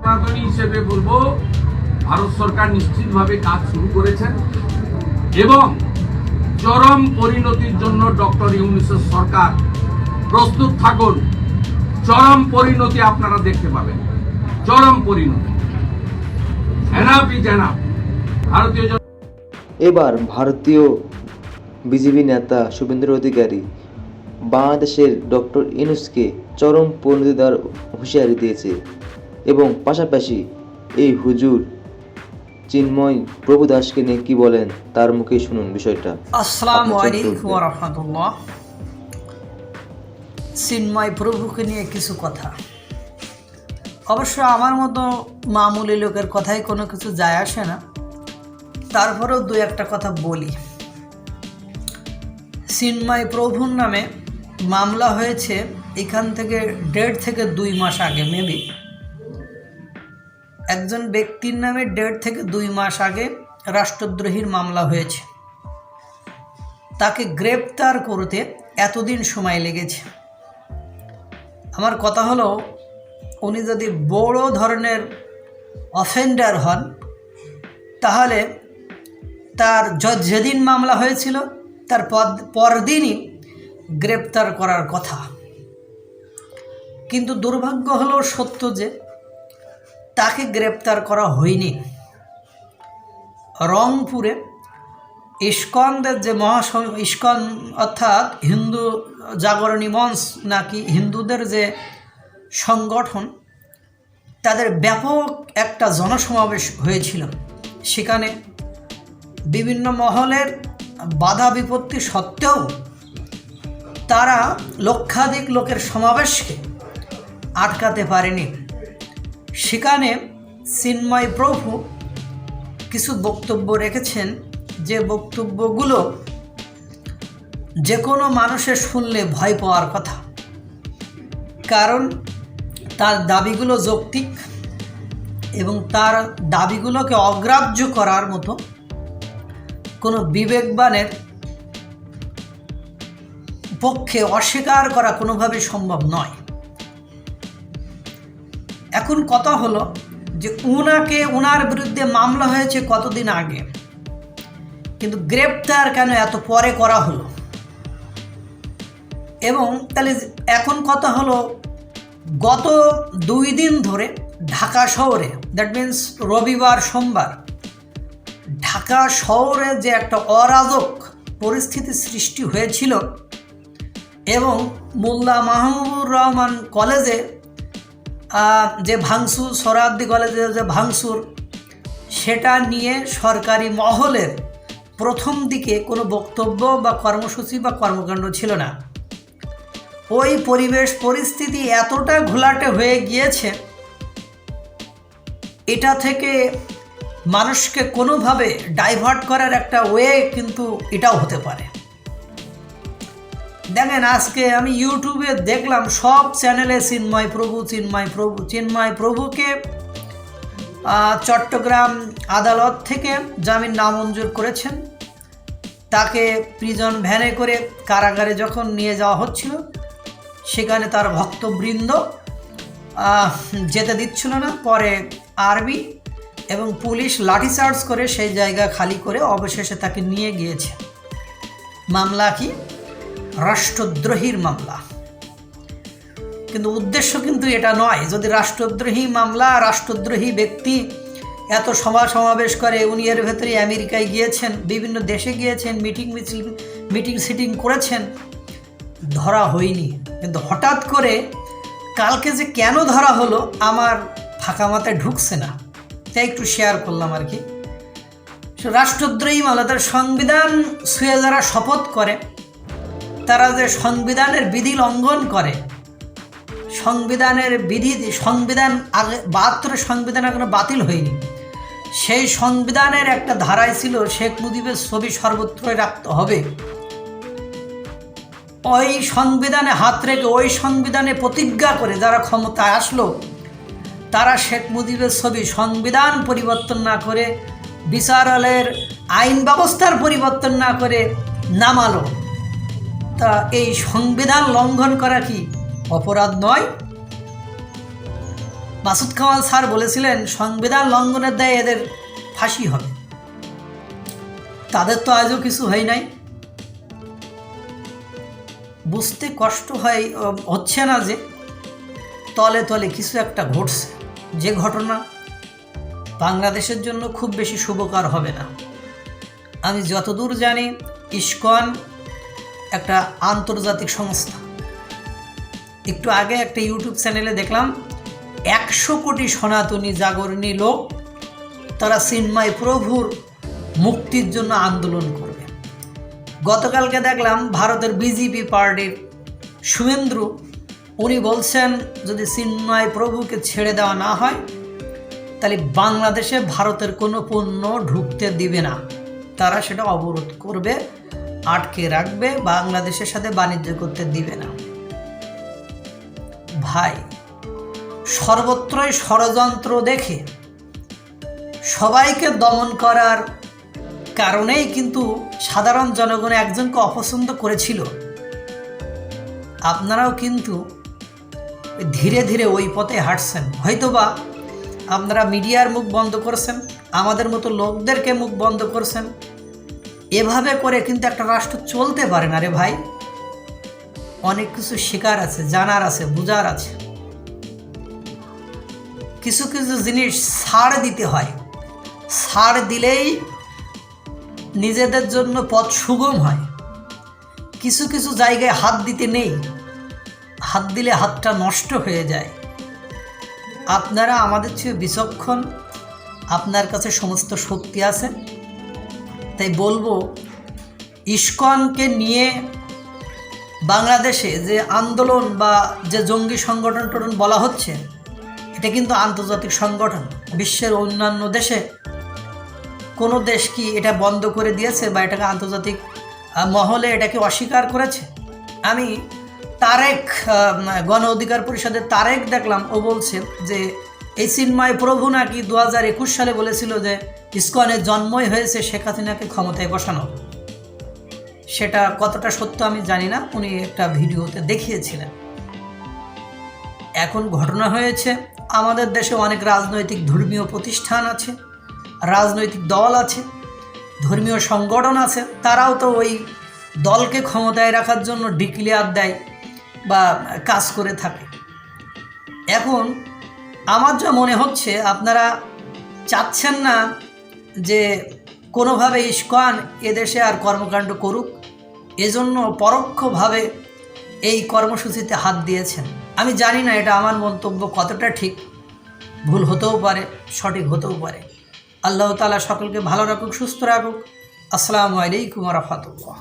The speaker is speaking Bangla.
সনাতনী হিসেবে বলবো, ভারত সরকার নিশ্চিতভাবে কাজ শুরু করেছেন এবং চরম পরিণতির জন্য ডক্টর ইউনূসের সরকার প্রস্তুত থাকুন। চরম পরিণতি আপনারা দেখতে পাবেন, চরম পরিণতি। ভারতীয় এবার ভারতীয় বিজেপি নেতা শুভেন্দু অধিকারী বাংলাদেশের ডক্টর ইউনূসকে চরম পরিণতি দেওয়ার হুঁশিয়ারি দিয়েছে এবং পাশাপাশি এই হুজুর চিন্ময় প্রভু দাসকে নিয়ে কি বলেন তার মুখে শুনুন বিষয়টা। আসসালামু আলাইকুম ওয়া রাহমাতুল্লাহ। চিন্ময় প্রভুকে নিয়ে কিছু কথা। অবশ্য আমার মতো মামুলি লোকের কথাই কোনো কিছু যায় আসে না, তারপরেও দু একটা কথা বলি। চিন্ময় প্রভুর নামে মামলা হয়েছে এখান থেকে 1.5 থেকে 2 মাস আগে, মেবি একজন ব্যক্তির নামে 1.5 থেকে 2 মাস আগে রাষ্ট্রদ্রোহীর মামলা হয়েছে। তাকে গ্রেপ্তার করতে এতদিন সময় লেগেছে। আমার কথা হলো, উনি যদি বড় ধরনের অফেন্ডার হন তাহলে তার যেদিন মামলা হয়েছিল তার পরদিনই গ্রেপ্তার করার কথা। কিন্তু দুর্ভাগ্য হলো সত্য যে তাকে গ্রেপ্তার করা হয়নি। রংপুরে ইস্কনদের যে ইস্কন অর্থাৎ হিন্দু জাগরণী মঞ্চ নাকি হিন্দুদের যে সংগঠন, তাদের ব্যাপক একটা জনসমাবেশ হয়েছিল। সেখানে বিভিন্ন মহলের বাধা বিপত্তি সত্ত্বেও তারা লক্ষাধিক লোকের সমাবেশকে আটকাতে পারেনি। সেখানে চিন্ময় প্রভু কিছু বক্তব্য রেখেছেন, যে বক্তব্যগুলো যে কোনো মানুষের শুনলে ভয় পাওয়ার কথা, কারণ তার দাবিগুলো যৌক্তিক এবং তার দাবিগুলোকে অগ্রাহ্য করার মতো কোনো বিবেকবানের পক্ষে অস্বীকার করা কোনোভাবে সম্ভব নয়। এখন কথা হলো যে ওনার বিরুদ্ধে মামলা হয়েছে কতদিন আগে, কিন্তু গ্রেপ্তার কেন এত পরে করা হলো? এবং তাহলে এখন কথা হলো, গত 2 দিন ধরে ঢাকা শহরে, দ্যাট মিন্স রবিবার সোমবার, ঢাকা শহরে যে একটা অরাজক পরিস্থিতি সৃষ্টি হয়েছিল এবং মোল্লা মাহবুবুর রহমান কলেজে যে ভাঙচুর, সোহরাওয়ার্দী কলেজে যে ভাঙচুর, সেটা নিয়ে সরকারি মহলের প্রথম দিকে কোনো বক্তব্য বা কর্মসূচি বা কর্মকাণ্ড ছিল না। ওই পরিবেশ পরিস্থিতি এতটা ঘোলাটে হয়ে গিয়েছে, এটা থেকে মানুষকে কোনোভাবে ডাইভার্ট করার একটা ওয়ে কিন্তু এটাও হতে পারে। দেখেন, আজকে আমি ইউটিউবে দেখলাম সব চ্যানেলে চিন্ময় প্রভুকে চট্টগ্রাম আদালত থেকে জামিন নামঞ্জুর করেছেন। তাকে প্রিজন ভ্যানে করে কারাগারে যখন নিয়ে যাওয়া হচ্ছিল, সেখানে তার ভক্তবৃন্দ যেতে দিচ্ছিল না। পরে আর্মি এবং পুলিশ লাঠিচার্জ করে সেই জায়গা খালি করে অবশেষে তাকে নিয়ে গিয়েছে। মামলা কি? রাষ্ট্রদ্রোহীর মামলা। কিন্তু উদ্দেশ্য কিন্তু এটা নয়। যদি রাষ্ট্রদ্রোহী মামলা, রাষ্ট্রদ্রোহী ব্যক্তি এত সমাবেশ করে, উনি এর ভেতরে আমেরিকায় গিয়েছেন, বিভিন্ন দেশে গিয়েছেন, মিটিং সিটিং করেছেন, ধরা হয়নি। কিন্তু হঠাৎ করে কালকে যে কেন ধরা হলো আমার ফাঁকা মাথায় ঢুকছে না, তাই একটু শেয়ার করলাম আর কি। রাষ্ট্রদ্রোহী মামলা, তার সংবিধান ছুঁয়ে যারা শপথ করে, তারা যে সংবিধানের বিধি লঙ্ঘন করে, সংবিধানের সংবিধান আগে 72 সংবিধান এখনো বাতিল হয়নি। সেই সংবিধানের একটা ধারায় ছিল শেখ মুজিবের ছবি সর্বত্রই রাখতে হবে। ওই সংবিধানে হাত রেখে, ওই সংবিধানে প্রতিজ্ঞা করে যারা ক্ষমতায় আসলো, তারা শেখ মুজিবের ছবি সংবিধান পরিবর্তন না করে, বিচারালয়ের আইন ব্যবস্থার পরিবর্তন না করে নামালো। তা এই সংবিধান লঙ্ঘন করা কি অপরাধ নয়? মাসুদ কামাল স্যার বলেছিলেন সংবিধান লঙ্ঘনের দায়ে এদের ফাঁসি হবে। তাদের তো আজও কিছু হয় নাই। বুঝতে কষ্ট হচ্ছে না যে তলে তলে কিছু একটা ঘটছে, যে ঘটনা বাংলাদেশের জন্য খুব বেশি শুভকর হবে না। আমি যতদূর জানি ইসকন একটা আন্তর্জাতিক সংস্থা। একটু আগে একটা ইউটিউব চ্যানেলে দেখলাম 100 কোটি সনাতনী জাগরণী লোক তারা চিন্ময় প্রভুর মুক্তির জন্য আন্দোলন করবে। গতকালকে দেখলাম ভারতের বিজেপি পার্টির শুভেন্দু, উনি বলছেন যদি চিন্ময় প্রভুকে ছেড়ে দেওয়া না হয় তাহলে বাংলাদেশে ভারতের কোনো পণ্য ঢুকতে দিবে না, তারা সেটা অবরোধ করবে, আটকে রাখবে, বাংলাদেশের সাথে বাণিজ্য করতে দিবে না। ভাই, সর্বত্রই ষড়যন্ত্র দেখে সবাইকে দমন করার কারণেই কিন্তু সাধারণ জনগণ একজনকে অপছন্দ করেছিল। আপনারাও কিন্তু ধীরে ধীরে ওই পথে হাঁটছেন। হয়তোবা আপনারা মিডিয়ার মুখ বন্ধ করছেন, আমাদের মতো লোকদেরকে মুখ বন্ধ করছেন। এভাবে করে কিন্তু একটা রাষ্ট্র চলতে পারে না রে ভাই। অনেক কিছু শেখার আছে, জানার আছে, বোঝার আছে। কিছু কিছু জিনিস ছাড় দিতে হয়, ছাড় দিলেই নিজেদের জন্য পথ সুগম হয়। কিছু কিছু জায়গায় হাত দিতে নেই, হাত দিলে হাতটা নষ্ট হয়ে যায়। আপনারা আমাদের চেয়ে বিচক্ষণ, আপনার কাছে সমস্ত শক্তি আছে, তাই বলবো ইসকনকে নিয়ে বাংলাদেশে যে আন্দোলন বা যে জঙ্গি সংগঠন বলা হচ্ছে, এটা কিন্তু আন্তর্জাতিক সংগঠন। বিশ্বের অন্যান্য দেশে কোনো দেশ কি এটা বন্ধ করে দিয়েছে বা এটাকে আন্তর্জাতিক মহলে এটাকে অস্বীকার করেছে? আমি তারেক, গণ অধিকার পরিষদের তারেক দেখলাম, ও বলছে যে এই চিন্ময় প্রভু নাকি 2021 সালে বলেছিল যে ইসকনের জন্মই হয়েছে শেখ হাসিনাকে ক্ষমতায় বসানো। সেটা কতটা সত্য আমি জানি না, উনি একটা ভিডিওতে দেখিয়েছিলেন। এখন ঘটনা হয়েছে, আমাদের দেশে অনেক রাজনৈতিক ধর্মীয় প্রতিষ্ঠান আছে, রাজনৈতিক দল আছে, ধর্মীয় সংগঠন আছে, তারাও তো ওই দলকে ক্ষমতায় রাখার জন্য ডিক্লেয়ার দেয় বা কাজ করে থাকে। এখন আমার যা মনে হচ্ছে আপনারা চাচ্ছেন না যে কোনোভাবে ইসকন এদেশে আর কর্মকাণ্ড করুক, এজন্য পরোক্ষভাবে এই কর্মসূচিতে হাত দিয়েছেন। আমি জানি না এটা আমার মন্তব্য কতটা ঠিক, ভুল হতেও পারে, সঠিক হতেও পারে। আল্লাহ তাআলা সকলকে ভালো রাখুক, সুস্থ রাখুক। আসসালামু আলাইকুম ওয়া রাহমাতুল্লাহ।